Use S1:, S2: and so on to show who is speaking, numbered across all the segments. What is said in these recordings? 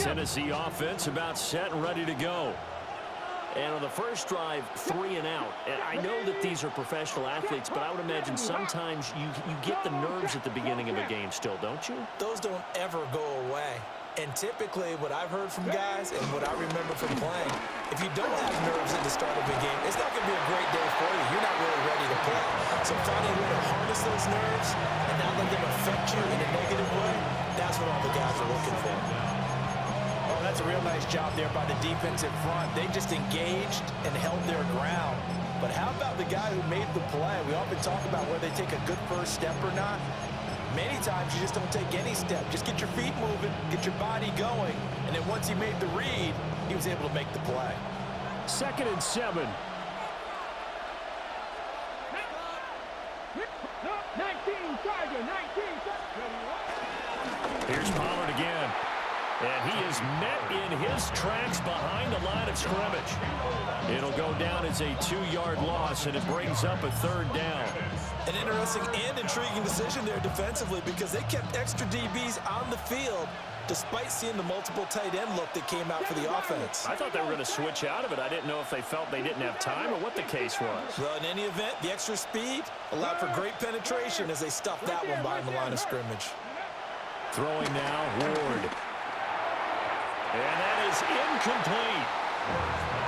S1: Tennessee offense about set and ready to go. And on the first drive, 3 and out. And I know that these are professional athletes, but I would imagine sometimes you get the nerves at the beginning of a game still, don't you?
S2: Those don't ever go away. And typically, what I've heard from guys and what I remember from playing, if you don't have nerves at the start of a game, it's not going to be a great day for you. You're not really ready to play. So finding a way to harness those nerves and not let them affect you in a negative way, that's what all the guys are looking for.
S3: Oh, that's a real nice job there by the defensive front. They just engaged and held their ground. But how about the guy who made the play? We often talk about whether they take a good first step or not. Many times you just don't take any step. Just get your feet moving, get your body going, and then once he made the read, he was able to make the play.
S4: 2nd and 7.
S5: 19, Tiger, 19.
S1: Here's Pollard again. And he is met in his tracks behind the line of scrimmage. It'll go down as a 2-yard loss, and it brings up a 3rd down.
S2: An interesting and intriguing decision there defensively because they kept extra DBs on the field despite seeing the multiple tight end look that came out for the offense.
S1: I thought they were going to switch out of it. I didn't know if they felt they didn't have time or what the case was.
S2: Well, in any event, the extra speed allowed for great penetration as they stuffed that one behind the line of scrimmage.
S1: Throwing now, Ward. And that is incomplete.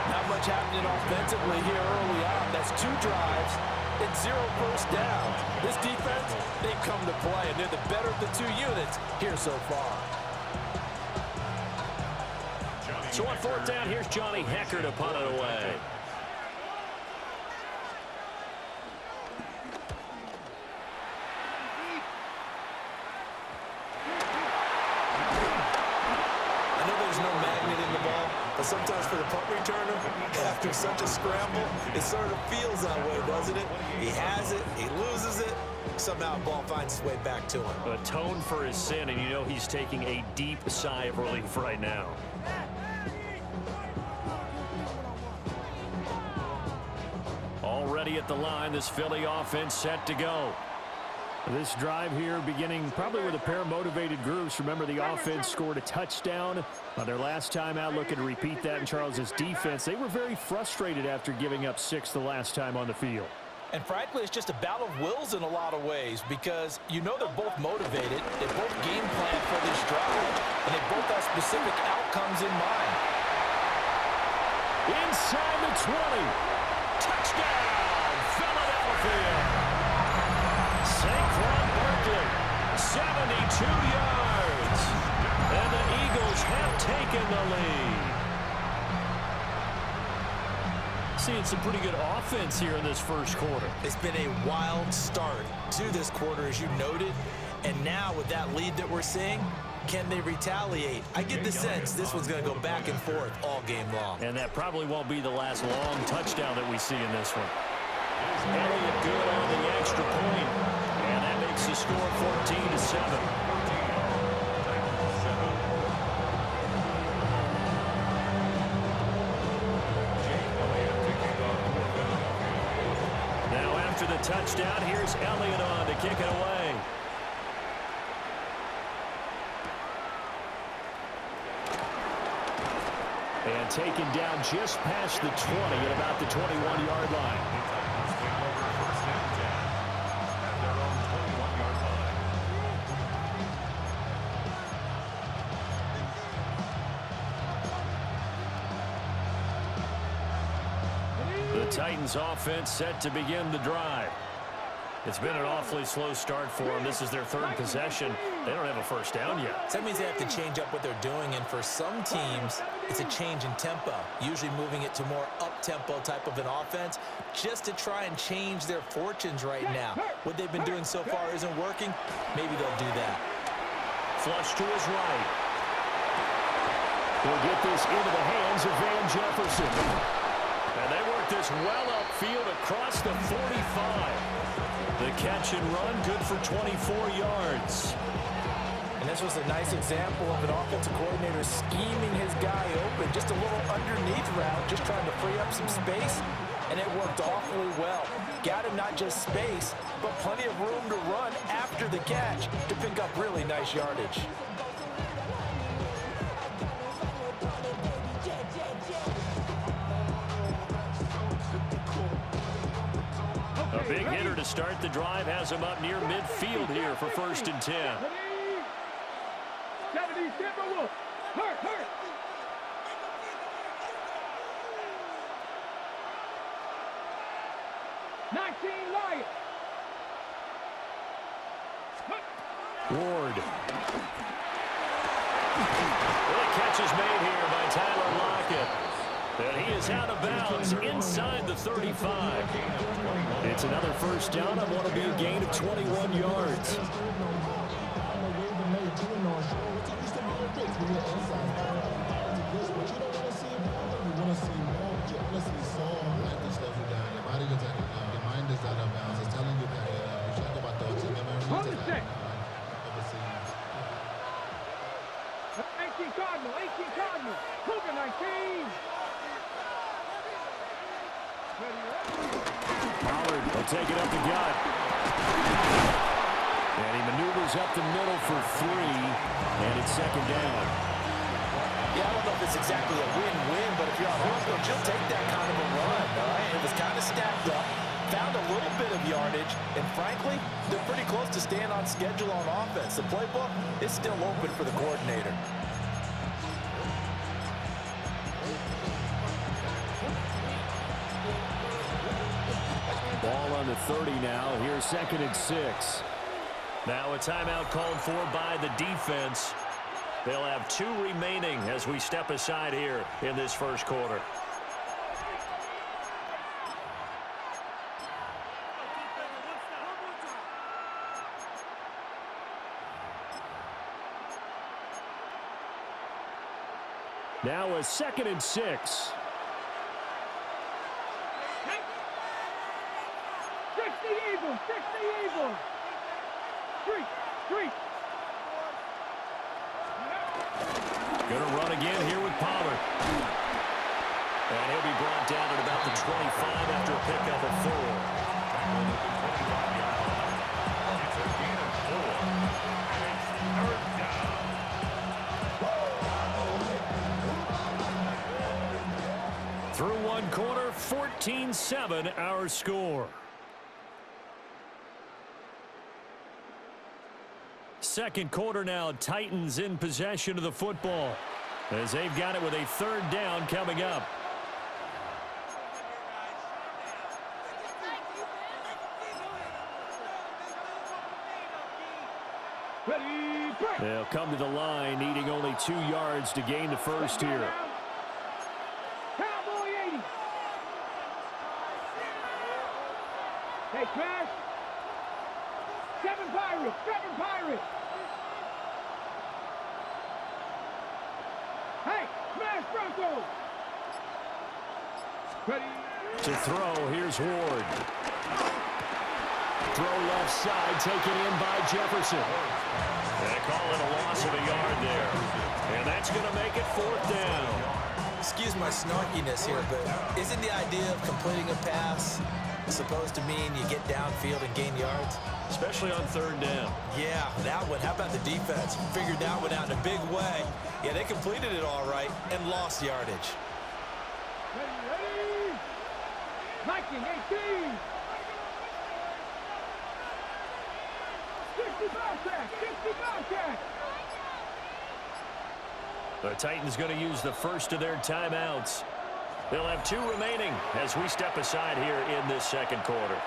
S3: Not much happening offensively here early on. That's 2 drives and 0 first down. This defense, they've come to play, and they're the better of the 2 units here so far.
S1: So on 4th down, here's Johnny Hecker to punt it away.
S2: But sometimes for the punt returner, after such a scramble, it sort of feels that way, doesn't it? He has it, he loses it, somehow the ball finds its way back to him.
S1: Atone for his sin, and you know he's taking a deep sigh of relief right now. Already at the line, this Philly offense set to go.
S4: This drive here beginning probably with a pair of motivated groups. Remember, the offense scored a touchdown on their last time out, looking to repeat that in Charles's defense. They were very frustrated after giving up 6 the last time on the field.
S3: And frankly, it's just a battle of wills in a lot of ways because you know they're both motivated, they both game plan for this drive, and they both have specific outcomes in mind.
S1: Inside the 20. Touchdown, Philadelphia. Saquon Barkley, 72 yards. And the Eagles have taken the lead. Seeing some pretty good offense here in this first quarter.
S2: It's been a wild start to this quarter, as you noted. And now with that lead that we're seeing, can they retaliate? I get the sense this one's going to go back and forth all game long.
S1: And that probably won't be the last long touchdown that we see in this one. Elliott good on the extra point. And that makes the score 14-7. Now after the touchdown, here's Elliott on to kick it away. And taken down just past the 20 at about the 21-yard line. The Titans offense set to begin the drive. It's been an awfully slow start for them. This is their 3rd possession. They don't have a first down yet.
S2: So that means they have to change up what they're doing, and for some teams, it's a change in tempo, usually moving it to more up-tempo type of an offense just to try and change their fortunes right now. What they've been doing so far isn't working. Maybe they'll do that.
S1: Flush to his right. He'll get this into the hands of Van Jefferson. And they work this well upfield across the 45. The catch and run, good for 24 yards.
S3: And this was a nice example of an offensive coordinator scheming his guy open. Just a little underneath route, just trying to free up some space. And it worked awfully well. Got him not just space, but plenty of room to run after the catch to pick up really nice yardage.
S1: Big hitter to start the drive. Has him up near midfield here for 1st and 10.
S5: 70, Timberwolves. Hurt. 19, Lions.
S4: Ward.
S1: Well, the catch is made here by Tyler Lockett. And he is out of bounds inside the 35.
S4: It's another first down on what will be a gain of 21 yards.
S5: Hold the set. 18 Cardinal. Cougar 19.
S4: Pollard will take it up the gut. And he maneuvers up the middle for 3. And it's 2nd down.
S3: Yeah, I don't know if it's exactly a win-win, but if you're on Hurlbridge, you'll take that kind of a run, all right? It was kind of stacked up, found a little bit of yardage, and frankly, they're pretty close to staying on schedule on offense. The playbook is still open for the coordinator.
S4: Ball on the 30 now. Here's 2nd and 6.
S1: Now a timeout called for by the defense. They'll have 2 remaining as we step aside here in this first quarter.
S4: Now a 2nd and 6.
S5: 60 Eagles. 3.
S1: Going to run again here with Pollard. And he'll be brought down at about the 25 after a pickup of 4. Through one quarter, 14-7 our score. Second quarter now, Titans in possession of the football as they've got it with a 3rd down coming up.
S5: Ready, break.
S4: They'll come to the line, needing only 2 yards to gain the first here.
S5: Cowboy 80. Hey, Smash. 7 Pirates. Hey, Smash Broncos. Ready.
S4: To throw, here's Ward. Throw left side, taken in by Jefferson.
S1: They call it a loss of a yard there. And that's going to make it 4th down.
S2: Excuse my snarkiness here, but isn't the idea of completing a pass supposed to mean you get downfield and gain yards?
S1: Especially on 3rd down.
S2: Yeah, that one. How about the defense? Figured that one out in a big way. Yeah, they completed it all right and lost yardage.
S5: Ready. Viking 18. 65 sack.
S1: The Titans going to use the first of their timeouts. They'll have 2 remaining as we step aside here in this second quarter.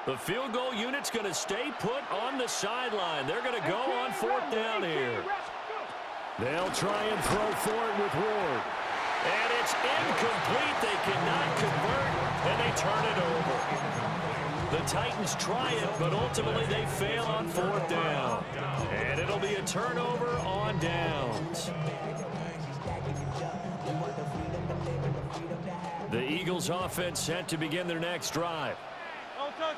S1: The field goal unit's going to stay put on the sideline. They're going to go on 4th down here.
S4: They'll try and throw for it with Ward.
S1: And it's incomplete. They cannot convert, and they turn it over. The Titans try it, but ultimately they fail on 4th down. And it'll be a turnover on downs. The Eagles offense set to begin their next drive.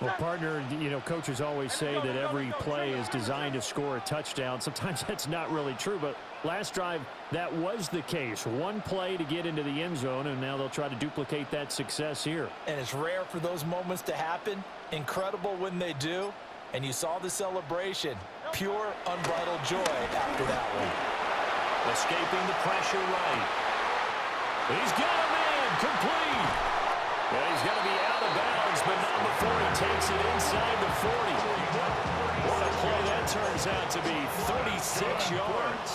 S4: Well, partner, coaches always say that every play is designed to score a touchdown. Sometimes that's not really true, but Last drive, that was the case. One play to get into the end zone, and now they'll try to duplicate that success here.
S3: And it's rare for those moments to happen. Incredible when they do. And you saw the celebration. Pure, unbridled joy after that one.
S1: Escaping the pressure right. He's got a man, complete. Yeah, he's going to be out of bounds, but not before he takes it inside the 40. What a play that turns out to be, 36 yards.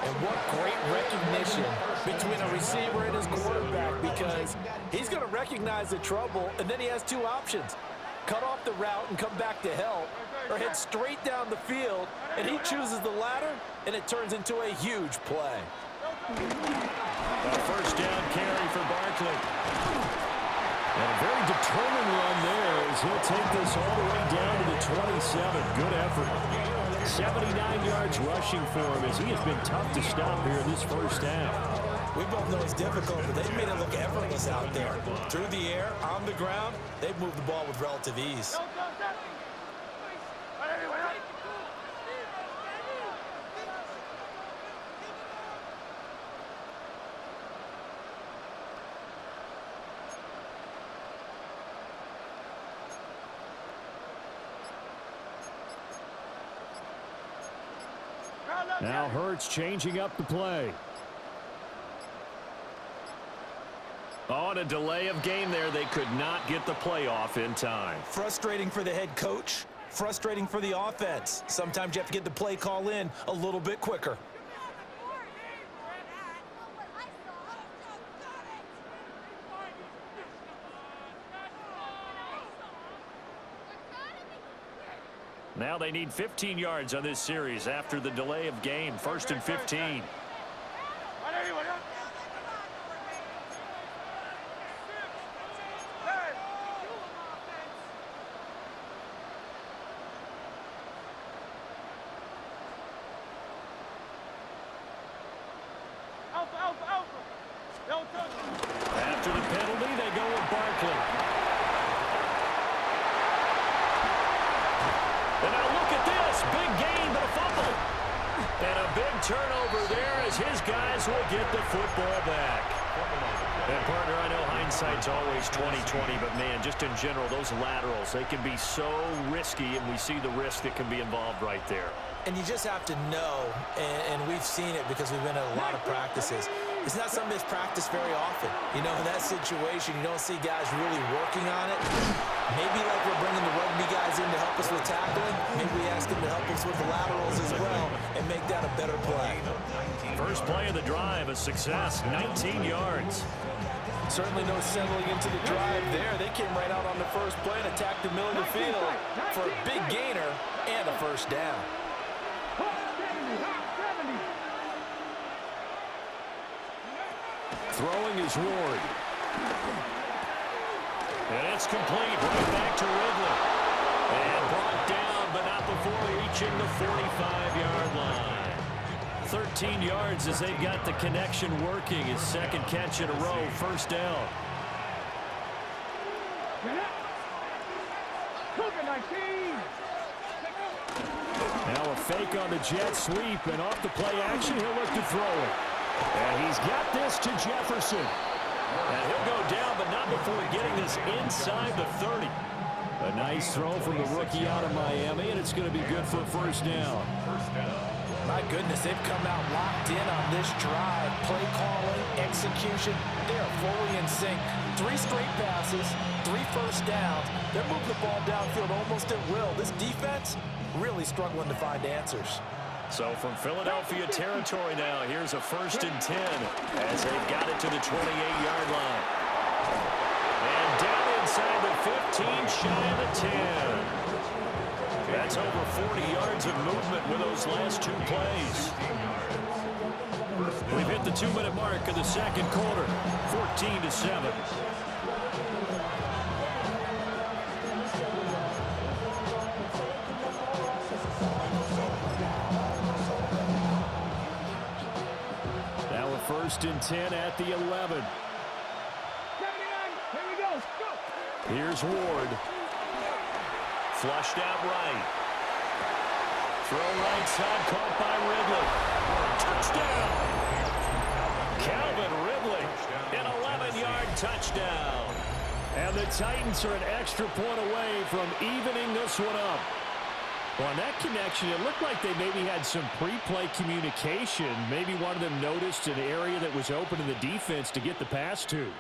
S3: And what great recognition between a receiver and his quarterback, because he's going to recognize the trouble, and then he has two options. Cut off the route and come back to help, or head straight down the field, and he chooses the latter, and it turns into a huge play.
S1: A first down carry for Barkley.
S4: And a very determined run there as he'll take this all the way down to the 27. Good effort. 79 yards rushing for him as he has been tough to stop here in this first half.
S2: We both know it's difficult, but they've made it look effortless out there. Through the air, on the ground, they've moved the ball with relative ease.
S4: Now Hurts changing up the play.
S1: On a delay of game there, they could not get the play off in time.
S2: Frustrating for the head coach, frustrating for the offense. Sometimes you have to get the play call in a little bit quicker.
S1: Now they need 15 yards on this series after the delay of game. 1st and 15. After the penalty, they go with Barkley. And now look at this. Big gain, but a fumble. And a big turnover there as his guys will get the football back. And, partner, I know hindsight's always 20/20, but, man, just in general, those laterals, they can be so risky, and we see the risk that can be involved right there.
S2: And you just have to know, and we've seen it because we've been at a lot of practices. It's not something that's practiced very often. You know, in that situation, you don't see guys really working on it. Maybe like we're bringing the rugby guys in to help us with tackling. Maybe we ask them to help us with the laterals as well and make that a better play.
S1: First play of the drive, a success, 19 yards.
S3: Certainly no settling into the drive there. They came right out on the first play and attacked the middle of the field for a big gainer and a first down.
S4: Throwing is Ward.
S1: And it's complete, right back to Ridley. And brought down, but not before reaching the 45-yard line. 13 yards as they've got the connection working. His second catch in a row, first down.
S4: Now a fake on the jet sweep, and off the play action, he'll look to throw it. And he's got this to Jefferson.
S1: And he'll go down, but not before getting this inside the 30.
S4: A nice throw from the rookie out of Miami, and it's going to be good for a first down.
S3: My goodness, they've come out locked in on this drive. Play calling, execution, they are fully in sync. 3 straight passes, 3 first downs. They're moving the ball downfield almost at will. This defense really struggling to find answers.
S1: So from Philadelphia territory now, here's a 1st and 10 as they've got it to the 28-yard line. And down inside the 15, shy of the 10. That's over 40 yards of movement with those last 2 plays. We've hit the 2-minute mark of the second quarter, 14-7.
S4: Now a 1st and 10 at the 11.
S5: 79, here we go. Go.
S4: Here's Ward.
S1: Flushed out right. Throw right side, caught by Ridley. Touchdown! Calvin Ridley, an 11-yard touchdown.
S4: And the Titans are an extra point away from evening this one up. Well, on that connection, it looked like they maybe had some pre-play communication. Maybe one of them noticed an area that was open in the defense to get the pass to.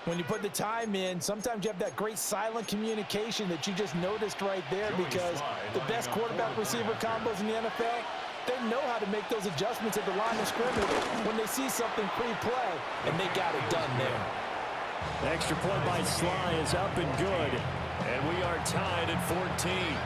S3: When you put the time in, sometimes you have that great silent communication that you just noticed right there, because the best quarterback-receiver combos in the NFL, they know how to make those adjustments at the line of scrimmage when they see something pre-play, and they got it done there.
S4: The extra point by Sly is up and good.
S1: And we are tied at 14.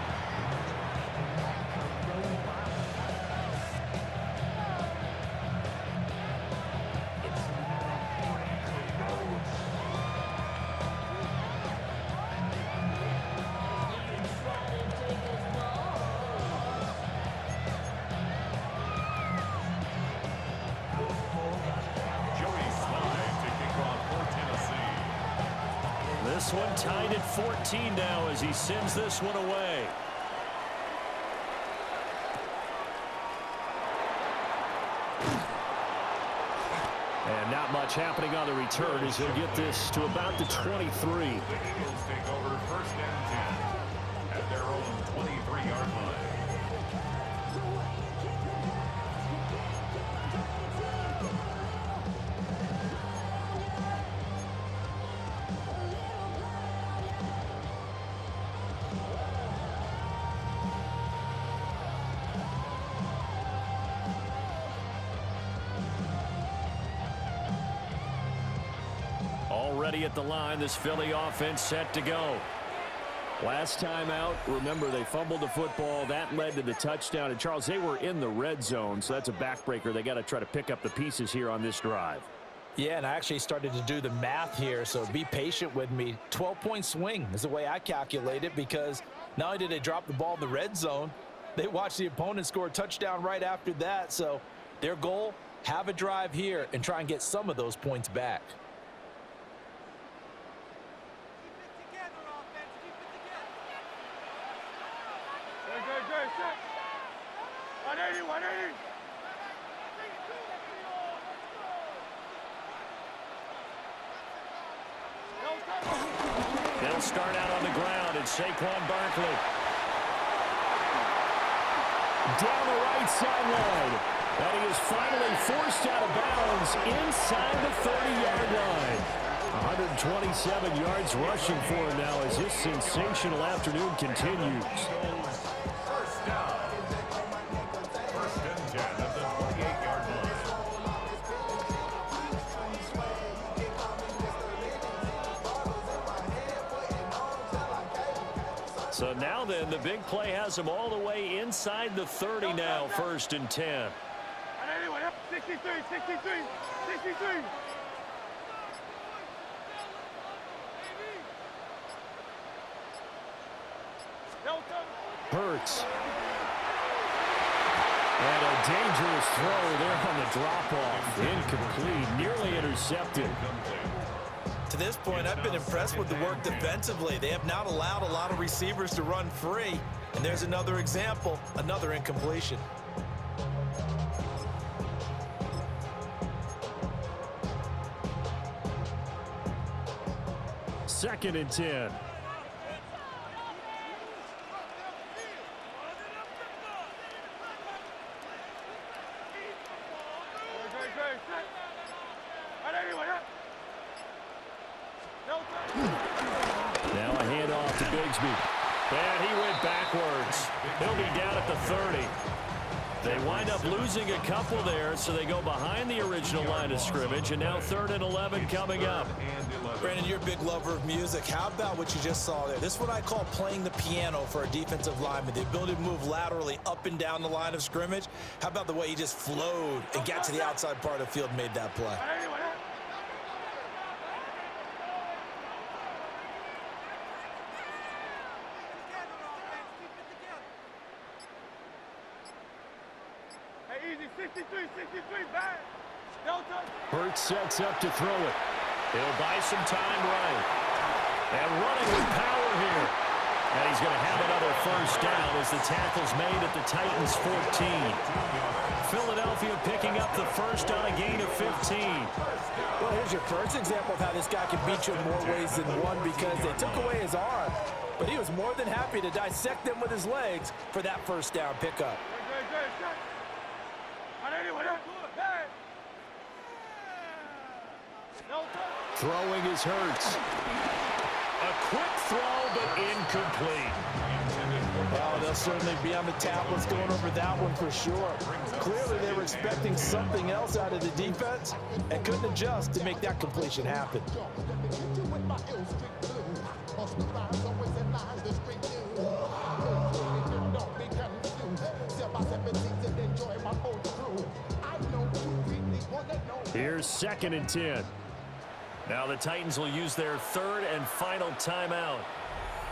S1: This one tied at 14 now as he sends this one away.
S4: And not much happening on the return as he'll get this to about the 23.
S6: The Eagles take over first and 10 at their own 23-yard line.
S1: Already at the line, this Philly offense set to go.
S4: Last time out, remember, they fumbled the football. That led to the touchdown. And, Charles, they were in the red zone, so that's a backbreaker. They got to try to pick up the pieces here on this drive.
S3: Yeah, and I actually started to do the math here, so be patient with me. 12-point swing is the way I calculate it, because not only did they drop the ball in the red zone, they watched the opponent score a touchdown right after that. So their goal, have a drive here and try and get some of those points back.
S1: They'll start out on the ground, and Saquon Barkley.
S4: Down the right sideline. And he is finally forced out of bounds inside the 30-yard line. 127 yards rushing for him now as this sensational afternoon continues.
S6: First down. First and 10 at the 28-yard line.
S1: So now then, the big play has him all the way inside the 30 now, first and 10.
S5: 63, 63, 63.
S4: Hurts. And a dangerous throw there on the drop-off. Incomplete, nearly intercepted.
S2: To this point, I've been impressed with the work defensively. They have not allowed a lot of receivers to run free. And there's another example, another incompletion.
S4: Second and 10. Now a handoff to Bigsby.
S1: And he went backwards. He'll be down at the 30. They wind up losing a couple there, so they go behind the original line of scrimmage, and now 3rd and 11 coming up.
S2: Brandon, you're a big lover of music. How about what you just saw there? This is what I call playing the piano for a defensive lineman, the ability to move laterally up and down the line of scrimmage. How about the way he just flowed and got to the outside part of the field and made that play?
S4: Hurts sets up to throw it.
S1: He'll buy some time right. And running with power here. And he's going to have another first down as the tackle's made at the Titans' 14. Philadelphia picking up the first on a gain of 15.
S3: Well, here's your first example of how this guy can beat you in more ways than one, because they took away his arm, but he was more than happy to dissect them with his legs for that first down pickup.
S1: Throwing is Hurts. A quick throw, but incomplete.
S3: Well, they'll certainly be on the tablets going over that one for sure. Clearly, they were expecting something else out of the defense and couldn't adjust to make that completion happen.
S4: Here's 2nd and 10.
S1: Now the Titans will use their third and final timeout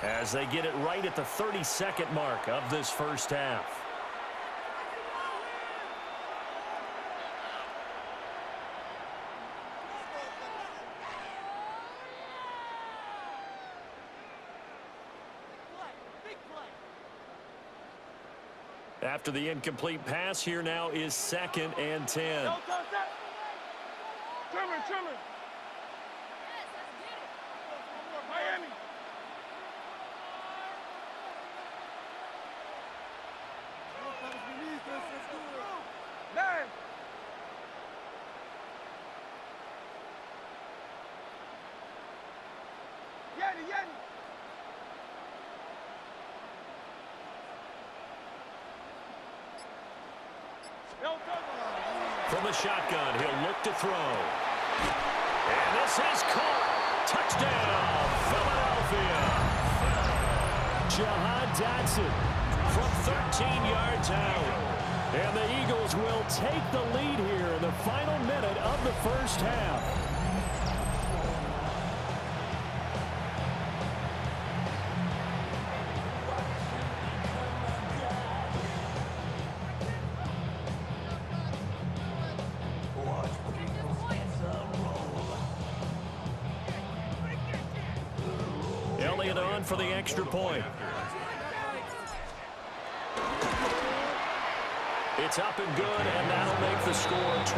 S1: as they get it right at the 32nd mark of this first half. After the incomplete pass, here now is 2nd and 10.
S5: Trimmer. Miami. Man. Yanni.
S1: From the shotgun, he'll look to throw. And this is caught. Touchdown, Philadelphia.
S4: Jahan Dotson
S1: From 13 yards out.
S4: and the Eagles will take the lead here in the final minute of the first half.
S1: Elliott on for the extra point. It's up and good, and that'll make the score 21-14.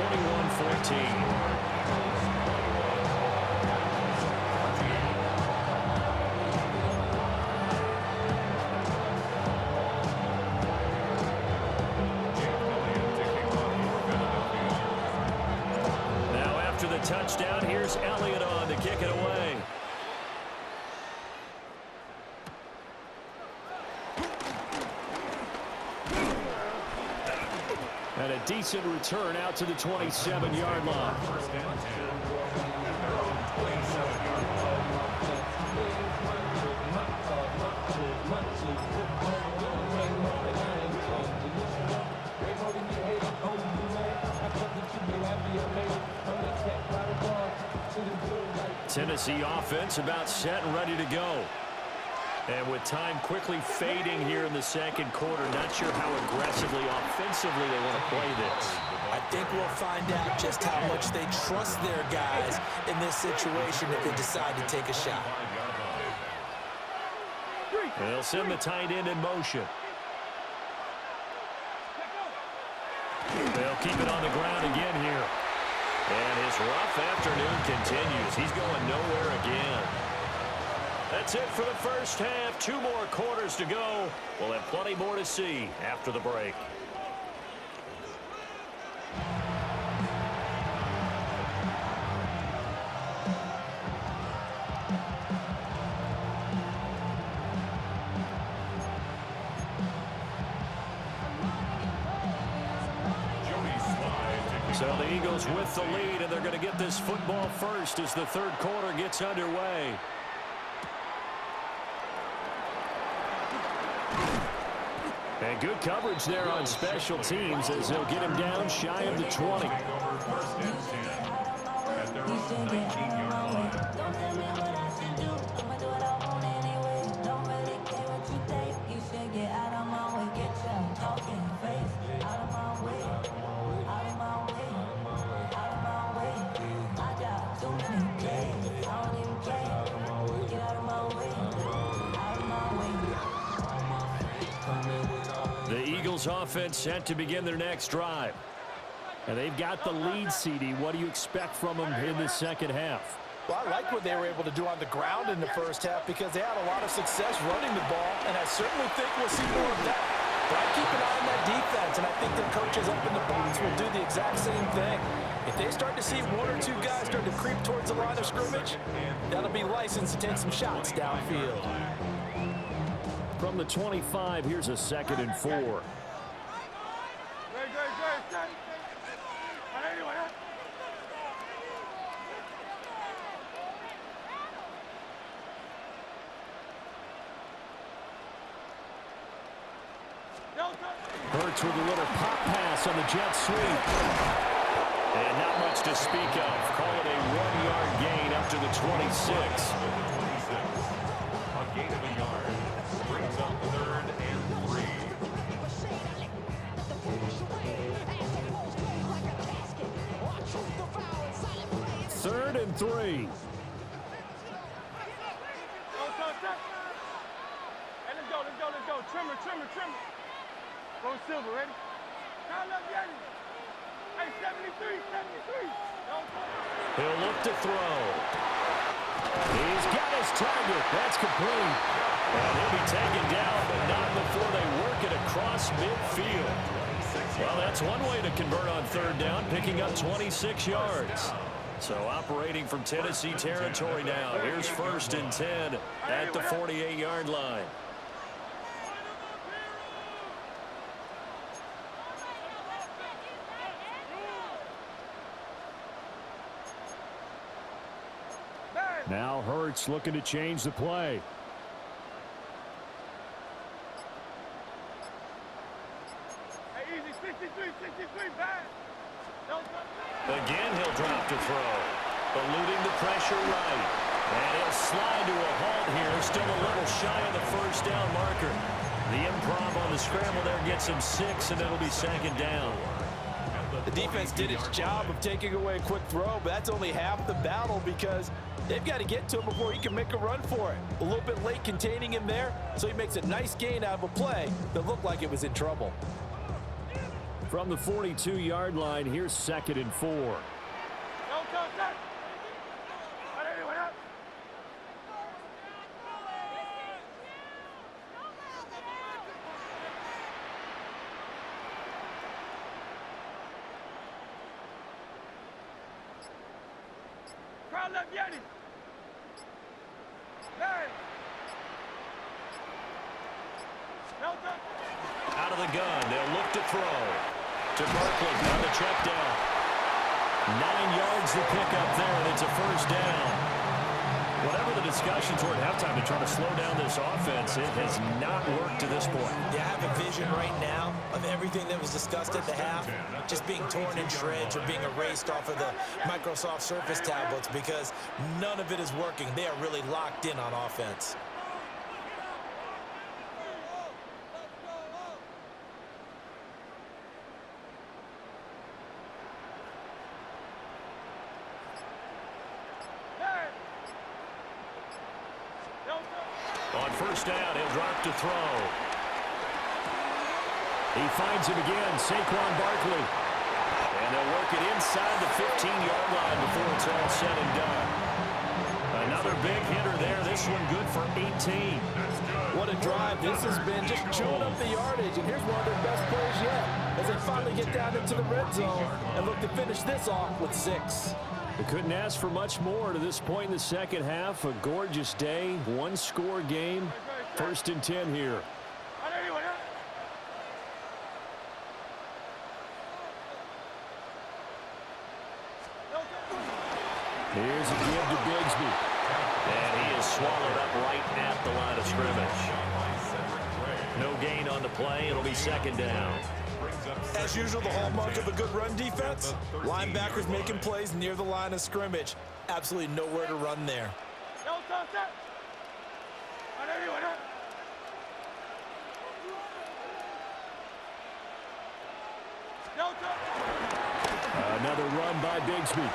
S1: Now after the touchdown, here's Elliott on to kick it away.
S4: And a decent return out to the 27-yard line.
S6: First and 10 at their own 27-yard
S1: Tennessee offense about set and ready to go. And with time quickly fading here in the second quarter, not sure how aggressively, offensively they want to play this.
S2: I think we'll find out just how much they trust their guys in this situation if they decide to take a shot.
S1: They'll send the tight end in motion. They'll keep it on the ground again here. And his rough afternoon continues. He's going nowhere again. That's it for the first half. 2 more quarters to go. We'll have plenty more to see after the break. So the Eagles with the lead, and they're going to get this football first as the third quarter gets underway.
S4: And good coverage there on special teams as they'll get him down shy of the 20.
S6: First and 10 at their own 19-yard line.
S1: Eagles offense set to begin their next drive.
S4: And they've got the lead, CD. What do you expect from them in the second half?
S3: Well, I like what they were able to do on the ground in the first half because they had a lot of success running the ball, and I certainly think we'll see more of that. But I keep an eye on that defense, and I think their coaches up in the box will do the exact same thing. If they start to see one or two guys start to creep towards the line of scrimmage, that'll be licensed to take some shots downfield.
S4: From the 25, here's a 2nd and 4.
S5: Good.
S1: Hurts with a little pop pass on the jet sweep. And not much to speak of. Call it a 1-yard gain up to the 26.
S6: A gain of a yard. Brings up 3rd and 3.
S4: 3rd and 3.
S5: Hey, let's go. Trimmer. Go silver, ready? Now left Yanni. Hey, 73.
S1: He'll look to throw. He's got his target. That's complete. And he'll be taken down, but not before they work it across midfield. Well, that's one way to convert on 3rd down, picking up 26 yards. So operating from Tennessee territory now. Here's 1st and 10 at the 48-yard line.
S4: Now Hurts looking to change the play.
S5: Hey, easy, 63, bad.
S1: Again, he'll drop to throw. Eluding the pressure right. And he'll slide to a halt here. Still a little shy of the 1st down marker. The improv on the scramble there gets him 6, and it'll be 2nd down.
S3: The defense did its job of taking away a quick throw, but that's only half the battle because they've got to get to him before he can make a run for it. A little bit late containing him there, so he makes a nice gain out of a play that looked like it was in trouble.
S4: From the 42-yard line, here's 2nd and 4.
S5: Crowd left Yanni. Hey.
S1: Out of the gun, they'll look to throw. To Barkley on the check down. 9 yards to pick up there, and it's a 1st down. Whatever the discussions were at halftime to try to slow down this offense, it has not worked to this point.
S2: Yeah, I have a vision right now of everything that was discussed at the half just being torn in shreds or being erased off of the Microsoft Surface tablets because none of it is working. They are really locked in on offense.
S1: On 1st down, he'll drop to throw. He finds him again, Saquon Barkley. And they'll work it inside the 15-yard line before it's all said and done. Another big hitter there, this one good for 18.
S3: What a drive this has been, just chewing up the yardage, and here's one of their best plays yet as they finally get down into the red zone and look to finish this off with 6.
S4: They couldn't ask for much more to this point in the second half. A gorgeous day, one-score game. 1st and 10 here. Here's a give to Bigsby.
S1: And he is swallowed up right at the line of scrimmage. No gain on the play. It'll be 2nd down.
S2: As usual, the hallmark of a good run defense, linebackers making plays near the line of scrimmage. Absolutely nowhere to run there.
S4: Another run by Bigsby.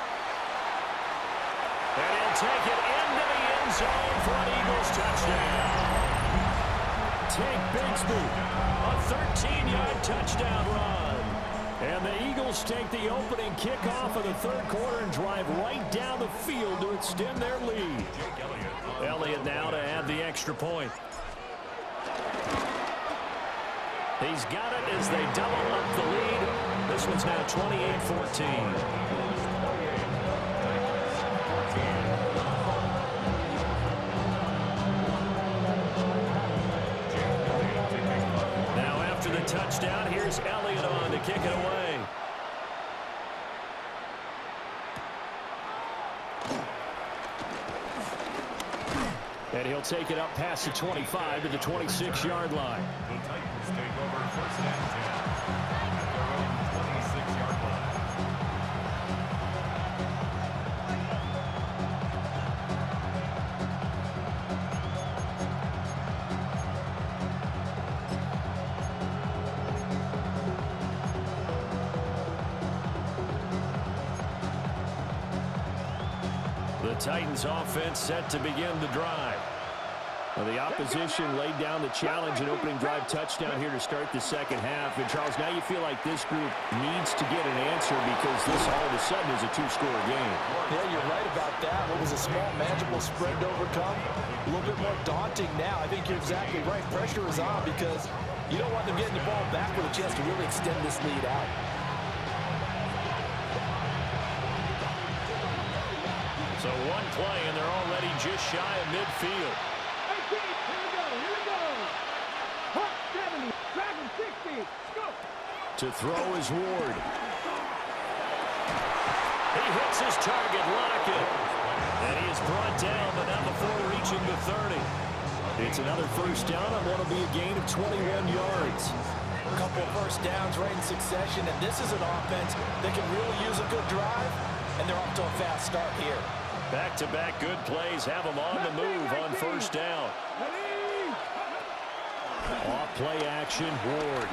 S1: And he'll take it into the end zone for an Eagles touchdown.
S4: Tank Bigsby.
S1: A 13-yard touchdown run.
S4: And the Eagles take the opening kickoff of the third quarter and drive right down the field to extend their lead.
S1: Elliott now to add the extra point. He's got it as they double up the lead. This one's now 28-14. Touchdown. Here's Elliott on to kick it away.
S4: And he'll take it up past the 25 to the 26-yard line.
S6: The Titans take over first and 10 at their own 26-yard line.
S1: The Titans offense set to begin the drive.
S4: Well, the opposition laid down the challenge and opening drive touchdown here to start the second half. And, Charles, now you feel like this group needs to get an answer because this all of a sudden is a two-score game.
S3: Yeah, you're right about that. What was a small, manageable spread to overcome, a little bit more daunting now. I think you're exactly right. Pressure is on because you don't want them getting the ball back with a chance to really extend this lead out.
S1: So one play, and they're already just shy of midfield.
S5: Here we go. Hot 70, Dragon 60, go.
S4: To throw is Ward.
S1: He hits his target, Lockett. And he is brought down, but not before reaching the 30.
S4: It's another first down on what will be a gain of 21 yards.
S3: A couple of first downs right in succession, and this is an offense that can really use a good drive, and they're off to a fast start here.
S1: Back-to-back good plays have them on the move on first down.
S4: Off play action, Ward.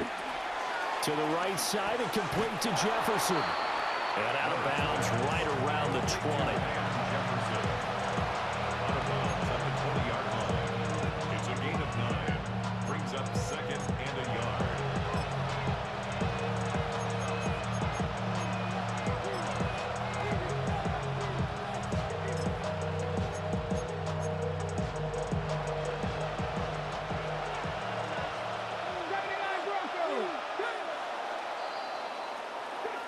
S4: To the right side and complete to Jefferson.
S1: And out of bounds right around the 20.
S6: Jefferson. Out of bounds at the 20-yard line. It's a gain of 9. Brings up second and a yard.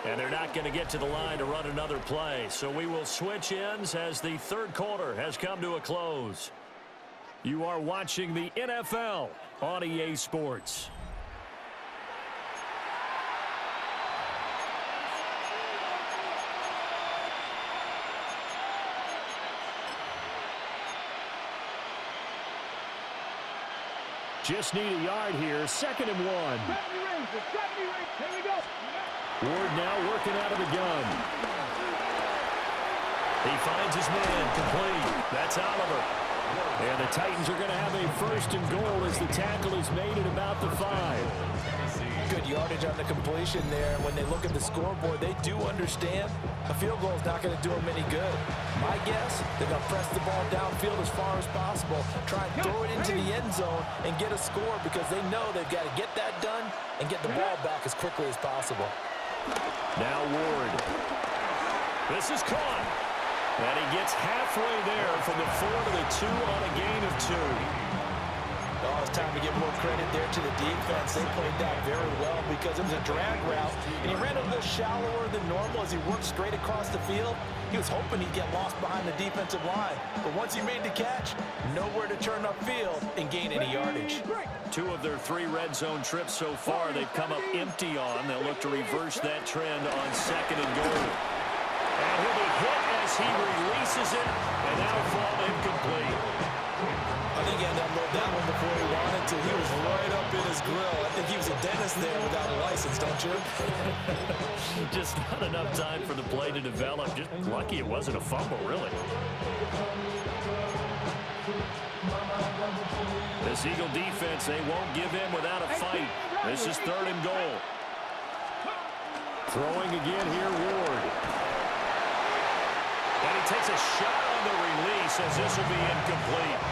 S1: And they're not going to get to the line to run another play. So we will switch ends as the third quarter has come to a close. You are watching the NFL on EA Sports.
S4: Just need a yard here. 2nd and 1.
S5: Here we go.
S4: Ward now working out of the gun.
S1: He finds his man complete. That's Oliver.
S4: And the Titans are going to have a 1st and goal as the tackle is made at about the 5.
S3: Good yardage on the completion there. When they look at the scoreboard, they do understand a field goal is not going to do them any good. My guess, they're going to press the ball downfield as far as possible, try and throw it into the end zone and get a score because they know they've got to get that done and get the ball back as quickly as possible.
S4: Now Ward.
S1: This is caught. And he gets halfway there from the 4 to the 2 on a gain of 2.
S3: Oh, it's time to give more credit there to the defense. They played that very well because it was a drag route, and he ran a little shallower than normal as he worked straight across the field. He was hoping he'd get lost behind the defensive line, but once he made the catch, nowhere to turn upfield and gain any yardage.
S1: 2 of their 3 red zone trips so far they've come up empty on. They'll look to reverse that trend on 2nd and goal. And he'll be hit as he releases it, and that'll fall incomplete.
S3: I think he had to unload that one before he wanted to. He was right up in his grill. I think he was a dentist there without a license, don't you?
S1: Just not enough time for the play to develop. Just lucky it wasn't a fumble, really. This Eagle defense, they won't give in without a fight. This is 3rd and goal.
S4: Throwing again here, Ward.
S1: And he takes a shot on the release as this will be incomplete.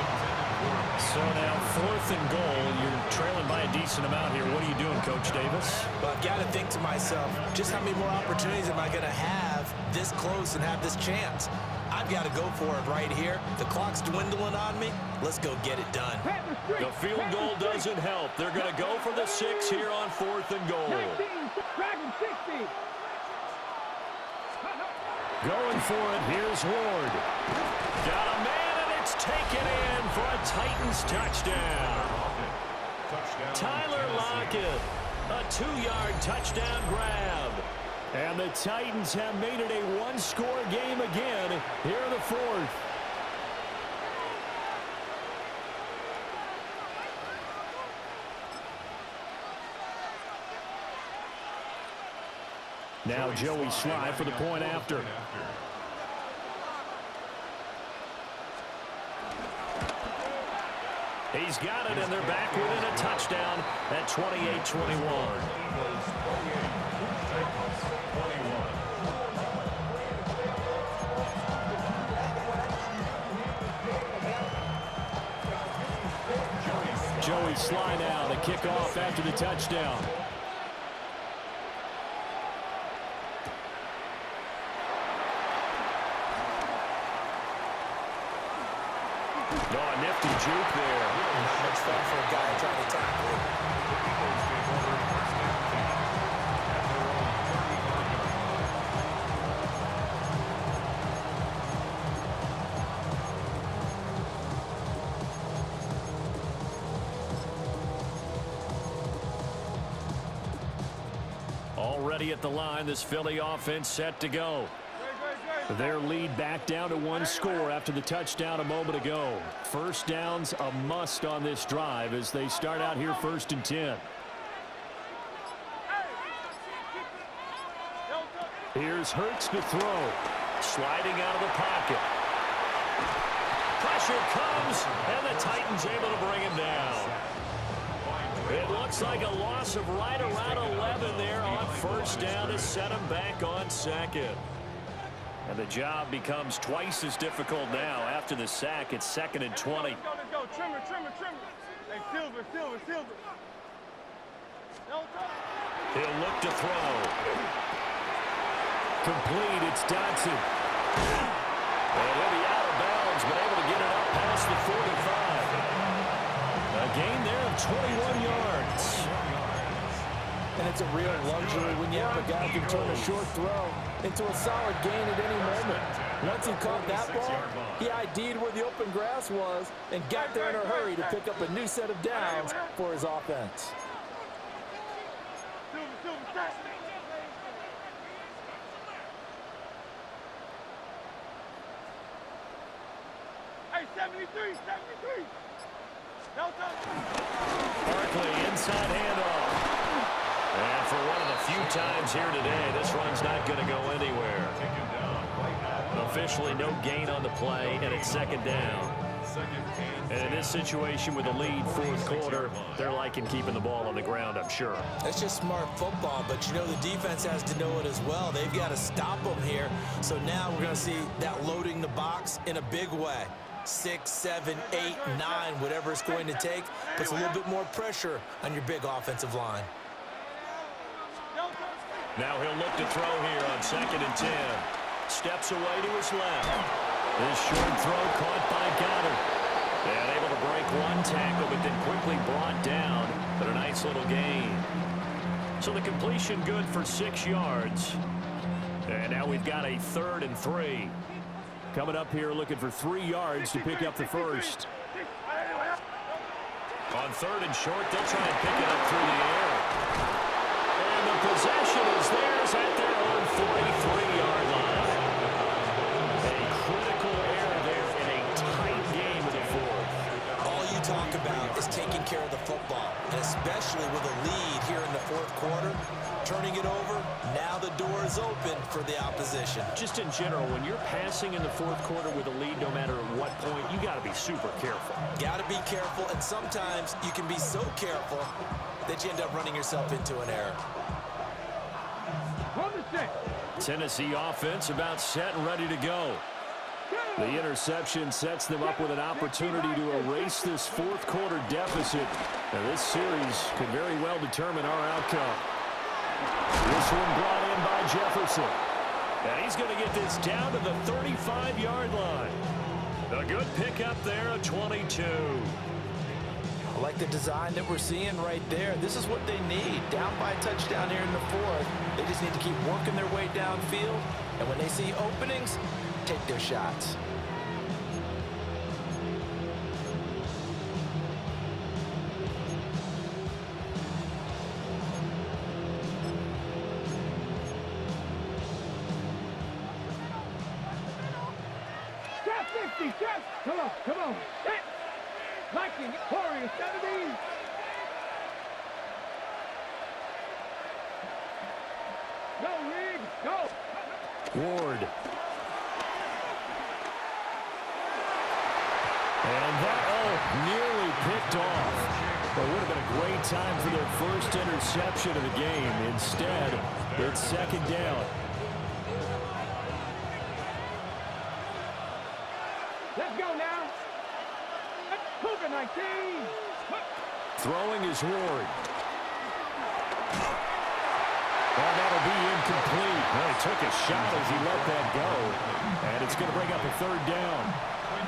S4: So now 4th 4th and goal. You're trailing by a decent amount here. What are you doing, Coach Davis?
S2: Well, I've got to think to myself, just how many more opportunities am I going to have this close and have this chance? I've got to go for it right here. The clock's dwindling on me. Let's go get it done.
S1: The field goal doesn't help. They're going to go for the 6 here on 4th and goal.
S5: 19, Dragon 60.
S1: Going for it. Here's Ward. Got a man, and it's taken in for a Titans touchdown. Tyler Lockett, a 2-yard touchdown grab.
S4: And the Titans have made it a one-score game again here in the 4th. Now Joey Sly for the point after.
S1: He's got it, and they're back within a touchdown at 28-21.
S4: Joey Sly now, the kickoff after the touchdown.
S1: Oh, a nifty juke there.
S2: Not much fun for a guy trying to tackle it.
S1: Already at the line, this Philly offense set to go.
S4: Their lead back down to one score after the touchdown a moment ago. First down's a must on this drive as they start out here 1st and 10. Here's Hurts to throw.
S1: Sliding out of the pocket. Pressure comes, and the Titans able to bring him down. It looks like a loss of right around 11 there on 1st down to set him back on 2nd. And the job becomes twice as difficult now after the sack. It's 2nd and 20.
S5: Let's go. Trimmer. Hey, Silver.
S1: He'll look to throw.
S4: Complete, it's Dodson.
S1: And he'll be out of bounds, but able to get it up past the 45. A gain there of 21 yards.
S3: And it's a real luxury when you have a guy who can turn a short throw into a solid gain at any moment. Once he caught that ball, he ID'd where the open grass was and got there in a hurry to pick up a new set of downs for his offense.
S5: Hey, 73.
S1: Barkley inside handoff. And for one of the few times here today, this run's not going to go anywhere. Officially no gain on the play, and it's 2nd down. And in this situation with a lead 4th quarter, they're liking keeping the ball on the ground, I'm sure.
S2: That's just smart football, but you know the defense has to know it as well. They've got to stop them here. So now we're going to see that loading the box in a big way. 6, 7, 8, 9, whatever it's going to take, puts a little bit more pressure on your big offensive line.
S1: Now he'll look to throw here on 2nd and 10. Steps away to his left. This short throw caught by Goddard. And able to break one tackle, but then quickly brought down. But a nice little gain. So the completion good for 6 yards. And now we've got a 3rd and 3.
S4: Coming up here looking for 3 yards to pick up the first.
S1: On 3rd and short, they'll try and pick it up through the air. And the possession is theirs at their own 43-yard line. A critical error there in a tight game in the 4th.
S2: All you talk about is taking care of the football, and especially with a lead here in the 4th quarter, turning it over, now the door is open for the opposition.
S1: Just in general, when you're passing in the 4th quarter with a lead, no matter at what point, you got to be super careful.
S2: Got to be careful, and sometimes you can be so careful that you end up running yourself into an error.
S5: Hold the stick.
S1: Tennessee offense about set and ready to go.
S4: The interception sets them up with an opportunity to erase this fourth quarter deficit. Now this series could very well determine our outcome. This one brought in by Jefferson. And he's going to get this down to the 35-yard line. A good pickup there, a 22.
S2: I like the design that we're seeing right there. This is what they need. Down by a touchdown here in the fourth. They just need to keep working their way downfield. And when they see openings, take their shots.
S5: Come on, come on. Hit. Viking, Warrior, 70. Go, Reed, go.
S4: Ward. And that, nearly picked off. But it would have been a great time for their first interception of the game. Instead, it's second down.
S5: Let's go now. Cougar 19.
S4: Throwing is Ward. And that'll be incomplete. Well, he took a shot as he let that go. And it's going to bring up a third down.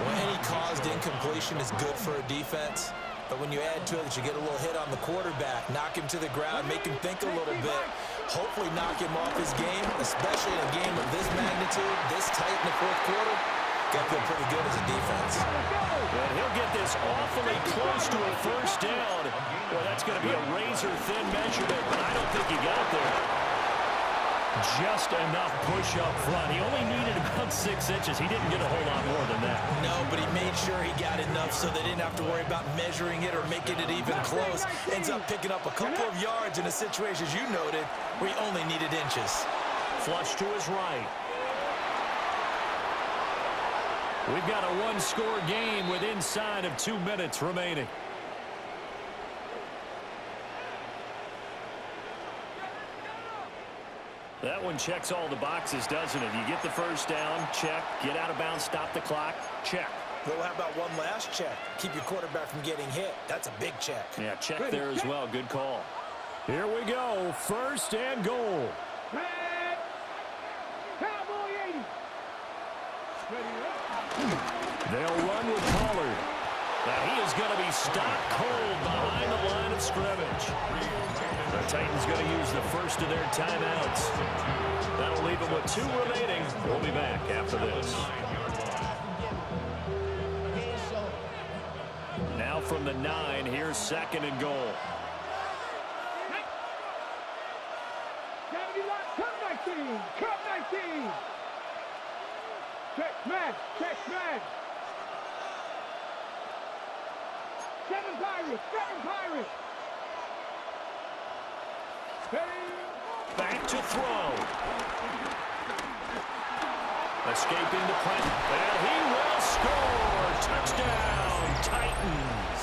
S2: Well, any caused incompletion is good for a defense. But when you add to it that you get a little hit on the quarterback, knock him to the ground, make him think a little bit, hopefully knock him off his game, especially in a game of this magnitude, this tight in the fourth quarter, got to feel pretty good as a defense.
S4: And he'll get this awfully close to a first down. Well, that's going to be a razor-thin measurement, but I don't think he got there. Just enough push up front. He only needed about 6 inches. He didn't get a whole lot more than that.
S2: No, but he made sure he got enough so they didn't have to worry about measuring it or making it even close. Ends up picking up a couple of yards in a situation, as you noted, where he only needed inches.
S1: Flush to his right.
S4: We've got a one-score game with inside of 2 minutes remaining. That one checks all the boxes, doesn't it? You get the first down, check. Get out of bounds, stop the clock, check.
S2: Well, how about one last check? Keep your quarterback from getting hit. That's a big check.
S4: Yeah, check there as well. Good call. Here we go. First and goal.
S5: Red. Cowboy 80.
S4: They'll run with Pollard. Now he is going to be stopped cold behind the line of scrimmage. The Titans going to use the first of their timeouts. That'll leave them with 2 remaining. We'll be back after this. Now from the 9, here's second and goal.
S5: Come 19. Come 19. Check man. Check man. 7 Pirates. 7 Pirates.
S4: Back to throw. Escaping the press. And he will score. Touchdown, Titans.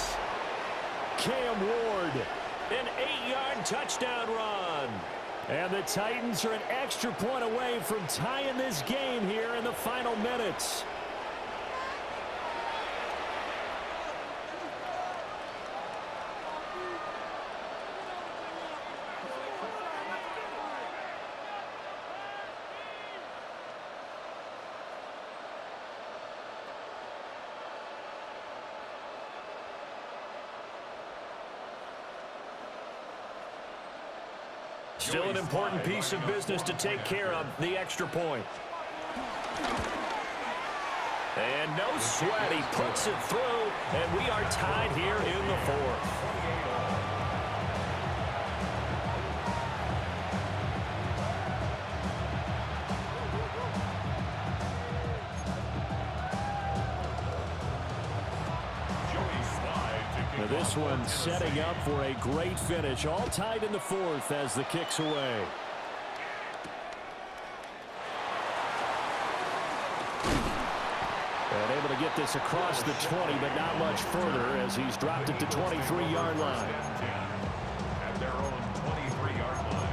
S4: Cam Ward, an 8-yard touchdown run. And the Titans are an extra point away from tying this game here in the final minutes. Still an important piece of business to take care of, the extra point. And no sweat, he puts it through, and we are tied here in the fourth. This one setting up for a great finish. All tied in the fourth as the kick's away. And able to get this across the 20, but not much further as he's dropped it to 23-yard line.
S6: At their own 23-yard line.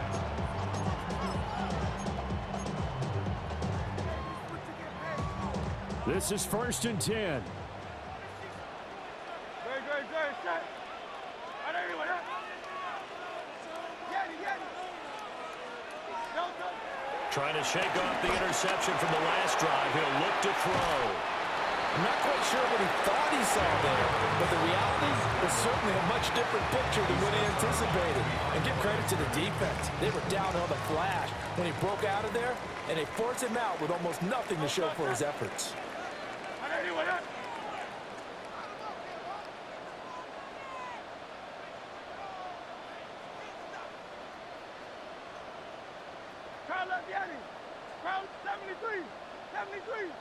S4: This is 1st and 10.
S5: Great, set. On everyone, huh? Get it.
S1: Trying to shake off the interception from the last drive. He'll look to throw.
S3: I'm not quite sure what he thought he saw there, but the reality is certainly a much different picture than what he anticipated. And give credit to the defense. They were down on the flash when he broke out of there, and they forced him out with almost nothing to show for his efforts.
S5: On everyone, huh? Crowd left Yanni. Crowd 73. 73.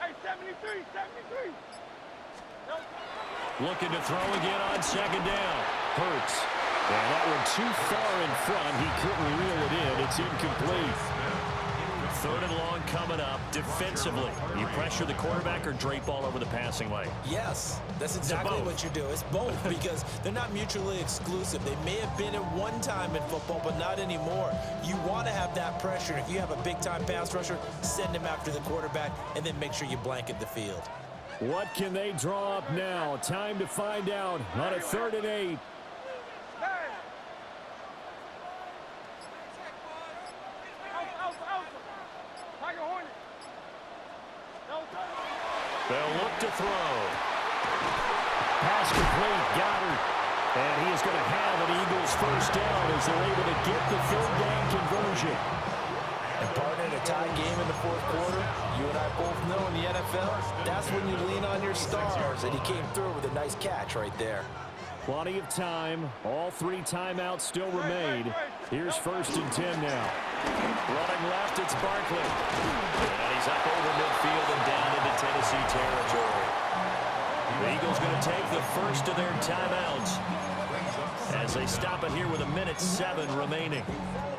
S5: Hey, 73.
S1: Looking to throw again on 2nd down. Hurts. And that one too far in front. He couldn't reel it in. It's incomplete. 3rd and long coming up. Defensively, you pressure the quarterback or drape all over the passing lane?
S2: Yes, that's exactly what you do. It's both because they're not mutually exclusive. They may have been at one time in football, but not anymore. You want to have that pressure. If you have a big-time pass rusher, send him after the quarterback, and then make sure you blanket the field.
S4: What can they draw up now? Time to find out on a 3rd and 8.
S1: They'll look to throw.
S4: Pass complete, Goddard. And he is going to have an Eagles 1st down as they're able to get the 3rd down conversion.
S3: And partner, in a tie game in the 4th quarter, you and I both know in the NFL, that's when you lean on your stars, and he came through with a nice catch right there.
S4: Plenty of time. All 3 timeouts still remain. Here's 1st and 10 now.
S1: Running left, it's Barkley. And he's up over midfield and down into Tennessee territory. The Eagles going to take the first of their timeouts as they stop it here with 1:07 remaining.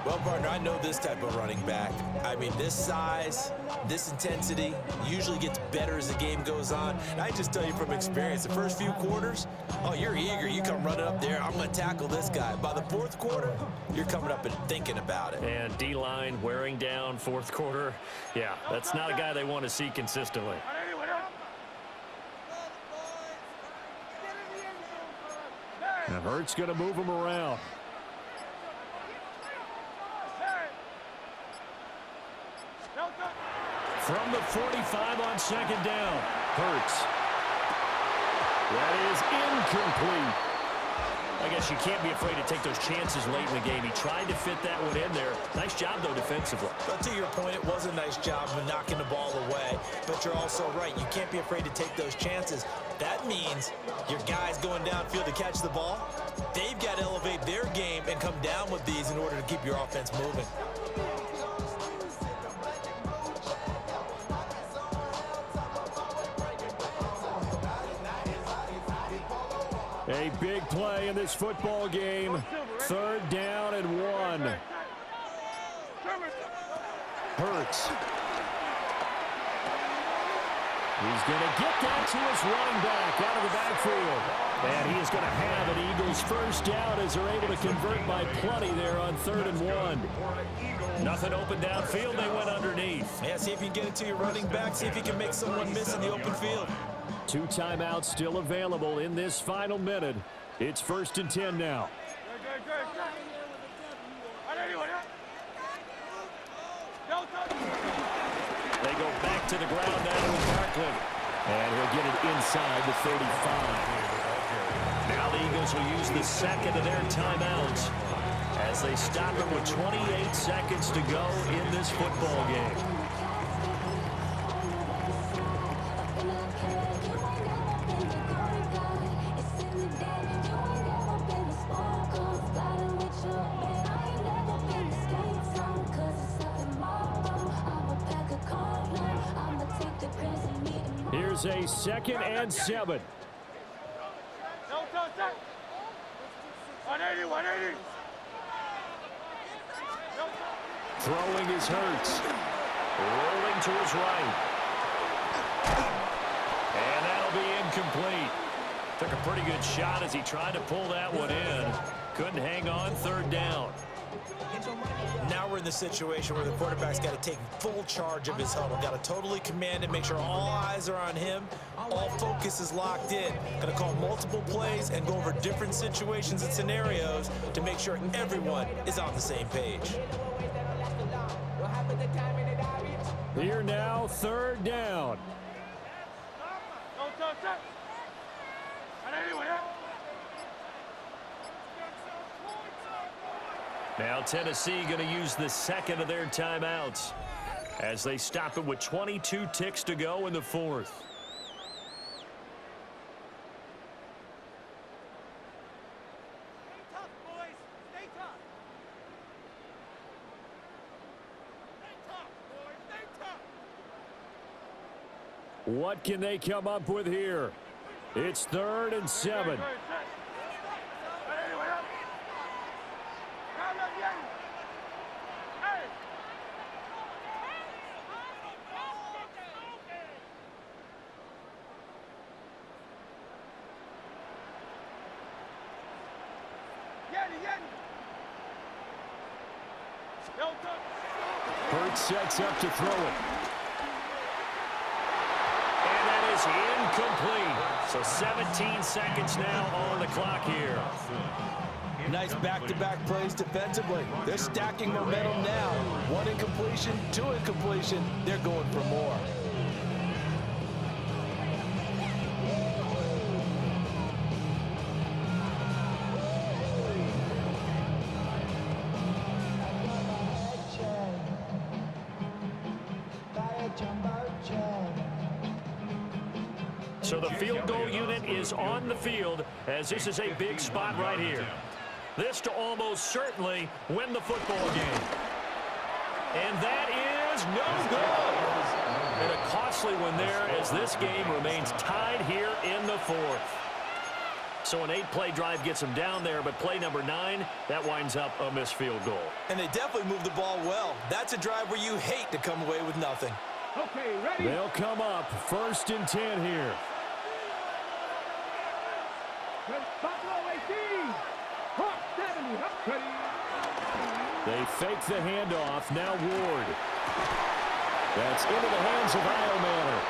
S2: Well, partner, I know this type of running back. I mean, this size, this intensity usually gets better as the game goes on. And I just tell you from experience, the first few quarters, oh, you're eager. You come running up there, I'm going to tackle this guy. By the 4th quarter, you're coming up and thinking about it.
S1: And D-line wearing down 4th quarter. Yeah, that's not a guy they want to see consistently.
S4: And Hurts going to move him around.
S1: From the 45 on 2nd down. Hurts.
S4: That is incomplete.
S1: I guess you can't be afraid to take those chances late in the game. He tried to fit that one in there. Nice job, though, defensively.
S2: But to your point, it was a nice job of knocking the ball away. But you're also right. You can't be afraid to take those chances. That means your guys going downfield to catch the ball, they've got to elevate their game and come down with these in order to keep your offense moving.
S4: A big play in this football game. 3rd down and 1. Hurts. He's going to get that to his running back out of the backfield. And he is going to have an Eagles 1st down as they're able to convert by plenty there on 3rd and 1.
S1: Nothing open downfield. They went underneath.
S2: Yeah, see if you can get it to your running back. See if you can make someone miss in the open field.
S4: 2 timeouts still available in this final minute. It's 1st and 10 now.
S1: They go back to the ground now with Barkley.
S4: And he'll get it inside the 35.
S1: Now the Eagles will use the 2nd of their timeouts as they stop it with 28 seconds to go in this football game.
S4: Here's a 2nd and 7.
S1: Throwing is Hurts. Rolling to his right. And that'll be incomplete. Took a pretty good shot as he tried to pull that one in. Couldn't hang on 3rd down.
S2: Now we're in the situation where the quarterback's got to take full charge of his huddle. Got to totally command it, make sure all eyes are on him. All focus is locked in. Going to call multiple plays and go over different situations and scenarios to make sure everyone is on the same page.
S4: Here now, third down.
S5: Don't touch that.
S1: Now Tennessee going to use the second of their timeouts as they stop it with 22 ticks to go in the fourth.
S5: Stay tough, boys. Stay tough. Stay tough, boys. Stay tough.
S4: What can they come up with here? It's 3rd and 7. Hurts sets up to throw it.
S1: And that is incomplete. So 17 seconds now on the clock here.
S3: Nice back-to-back plays defensively. They're stacking momentum now. 1 incompletion, 2 incompletion. They're going for more.
S1: So the field goal unit is on the field as this is a big spot right here. This to almost certainly win the football game. And that is no good. And a costly one there as this game remains tied here in the fourth. So an 8-play drive gets them down there, but play number 9, that winds up a missed field goal.
S2: And they definitely moved the ball well. That's a drive where you hate to come away with nothing.
S5: Okay, ready?
S4: They'll come up 1st and 10 here. They fake the handoff. Now Ward. That's into the hands of Iomanner.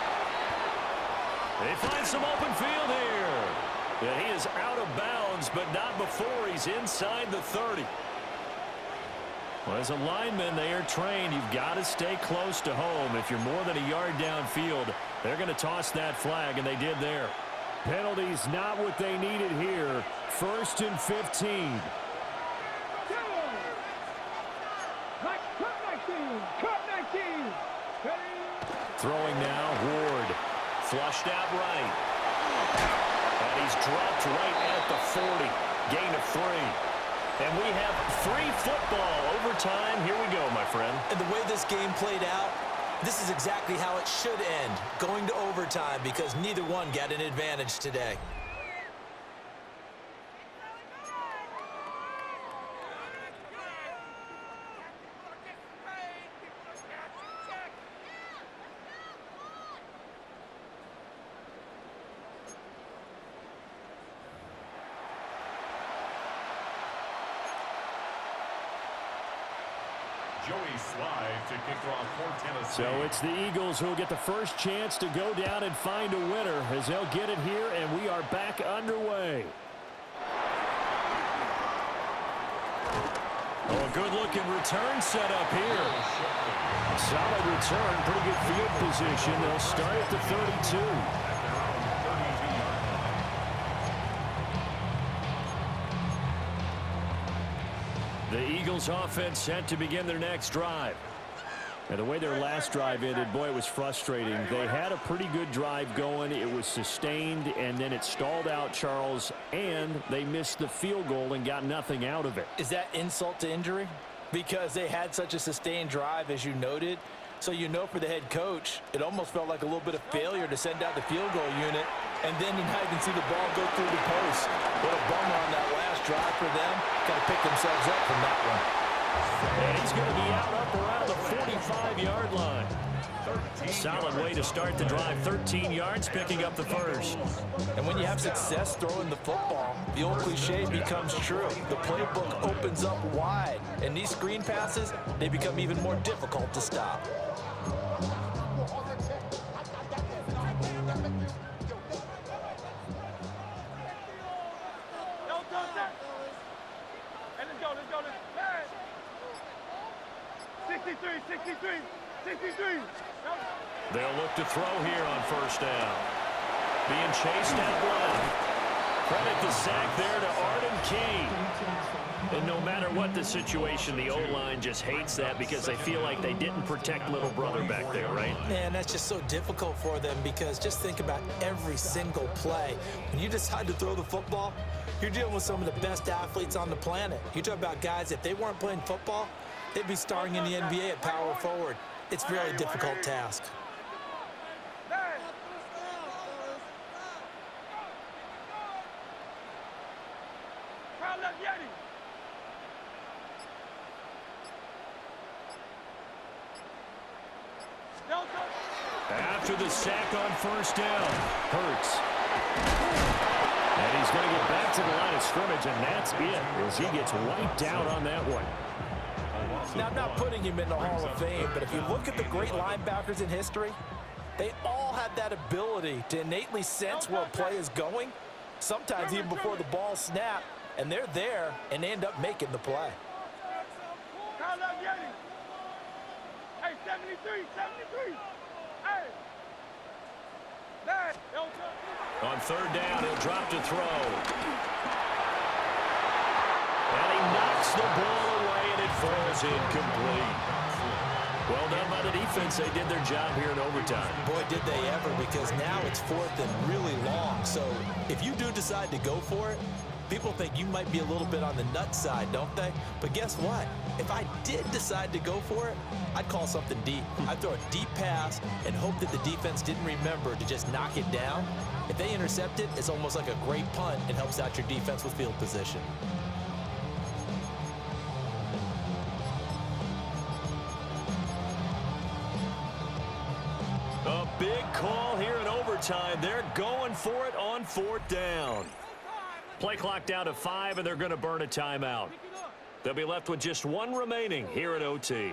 S1: They find some open field here. Yeah, he is out of bounds, but not before he's inside the 30. Well, as a lineman, they are trained. You've got to stay close to home. If you're more than a yard downfield, they're going to toss that flag, and they did there.
S4: Penalties not what they needed here. 1st and 15. Throwing now, Ward.
S1: Flushed out right. And he's dropped right at the 40. Gain of 3. And we have free football. Overtime. Here we go, my friend.
S2: And the way this game played out, this is exactly how it should end, going to overtime, because neither one got an advantage today.
S4: So it's the Eagles who will get the first chance to go down and find a winner as they'll get it here, and we are back underway.
S1: Oh, a good-looking return set up here.
S4: Solid return, pretty good field position. They'll start at the 32.
S1: The Eagles offense set to begin their next drive.
S4: And the way their last drive ended, boy, it was frustrating. They had a pretty good drive going. It was sustained, and then it stalled out, Charles, and they missed the field goal and got nothing out of it.
S3: Is that insult to injury? Because they had such a sustained drive, as you noted. So you know for the head coach, it almost felt like a little bit of failure to send out the field goal unit, and then you now can see the ball go through the post. What a bummer on that last drive for them. Got to pick themselves up from that one.
S1: And he's going to be out up around the 45-yard line. Solid way to start the drive. 13 yards, picking up the first.
S2: And when you have success throwing the football, the old cliche becomes true. The playbook opens up wide. And these screen passes, they become even more difficult to stop.
S1: They'll look to throw here on first down. Being chased out left. Credit the sack there to Arden Key. And no matter what the situation, the O-line just hates that because they feel like they didn't protect little brother back there, right?
S2: Man, that's just so difficult for them because just think about every single play. When you decide to throw the football, you're dealing with some of the best athletes on the planet. You talk about guys, if they weren't playing football, they'd be starring in the NBA at power forward. It's a very difficult task.
S1: After the sack on first down, Hurts. And he's going to get back to the line of scrimmage, and that's it as he gets wiped out on that one.
S2: Now, I'm not putting him in the Hall of Fame, but if you look at the great linebackers in history, they all have that ability to innately sense where a play is going, sometimes even before the ball snaps, and they're there, and they end up making the play.
S5: Hey, 73. Hey.
S1: On third down, he'll drop to throw. And he knocks the ball away, and it falls incomplete. Well done by the defense. They did their job here in overtime.
S2: Boy, did they ever, because now it's fourth and really long. So if you do decide to go for it, people think you might be a little bit on the nut side, don't they? But guess what? If I did decide to go for it, I'd call something deep. I'd throw a deep pass and hope that the defense didn't remember to just knock it down. If they intercept it, it's almost like a great punt and helps out your defense with field position.
S1: A big call here in overtime. They're going for it on fourth down. Play clock down to 5, and they're going to burn a timeout. They'll be left with just one remaining here at OT.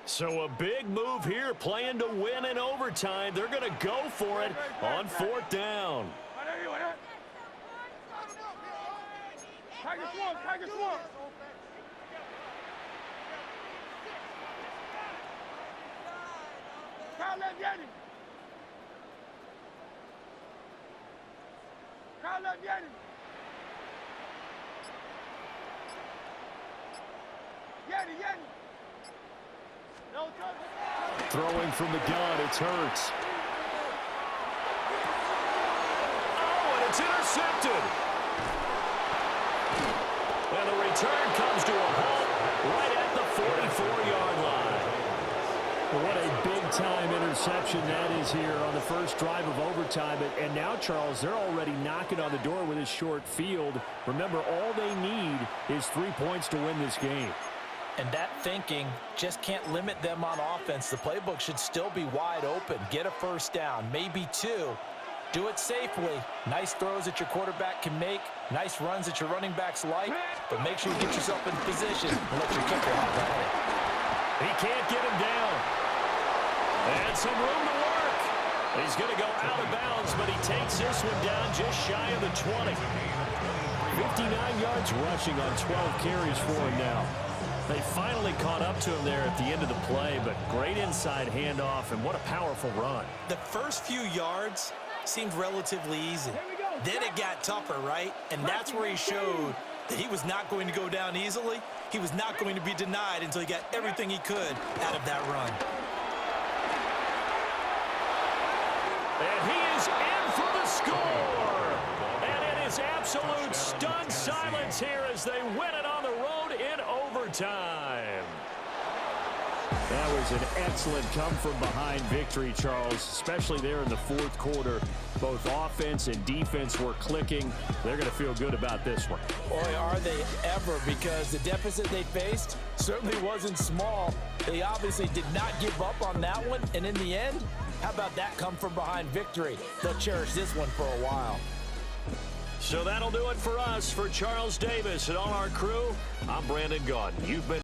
S1: So a big move here, playing to win in overtime. They're going to go for it on fourth down.
S5: Tiger Swamp. Kyle left Yeti. Yeti. No touch.
S4: Throwing from the gun, it's Hurts.
S1: Oh, and it's intercepted. And the return comes to a halt right at the 44-yard line.
S4: What a big-time interception that is here on the first drive of overtime. And now, Charles, they're already knocking on the door with a short field. Remember, all they need is 3 points to win this game.
S2: And that thinking just can't limit them on offense. The playbook should still be wide open. Get a first down, maybe 2. Do it safely. Nice throws that your quarterback can make. Nice runs that your running backs like. But make sure you get yourself in position and let your kicker have at it.
S1: He can't get him down. And some room to work. He's going to go out of bounds, but he takes this one down just shy of the 20. 59 yards rushing on 12 carries for him now. They finally caught up to him there at the end of the play, but great inside handoff, and what a powerful run.
S2: The first few yards seemed relatively easy. Then it got tougher, right? And that's where he showed that he was not going to go down easily. He was not going to be denied until he got everything he could out of that run.
S1: And he is in for the score. And it is absolute stunned silence here as they win it on the road in overtime.
S4: That was an excellent come-from-behind victory, Charles, especially there in the fourth quarter. Both offense and defense were clicking. They're going to feel good about this one.
S3: Boy, are they ever, because the deficit they faced certainly wasn't small. They obviously did not give up on that one, and in the end, how about that come-from-behind victory? They'll cherish this one for a while.
S1: So that'll do it for us. For Charles Davis and all our crew, I'm Brandon Gaudin. You've been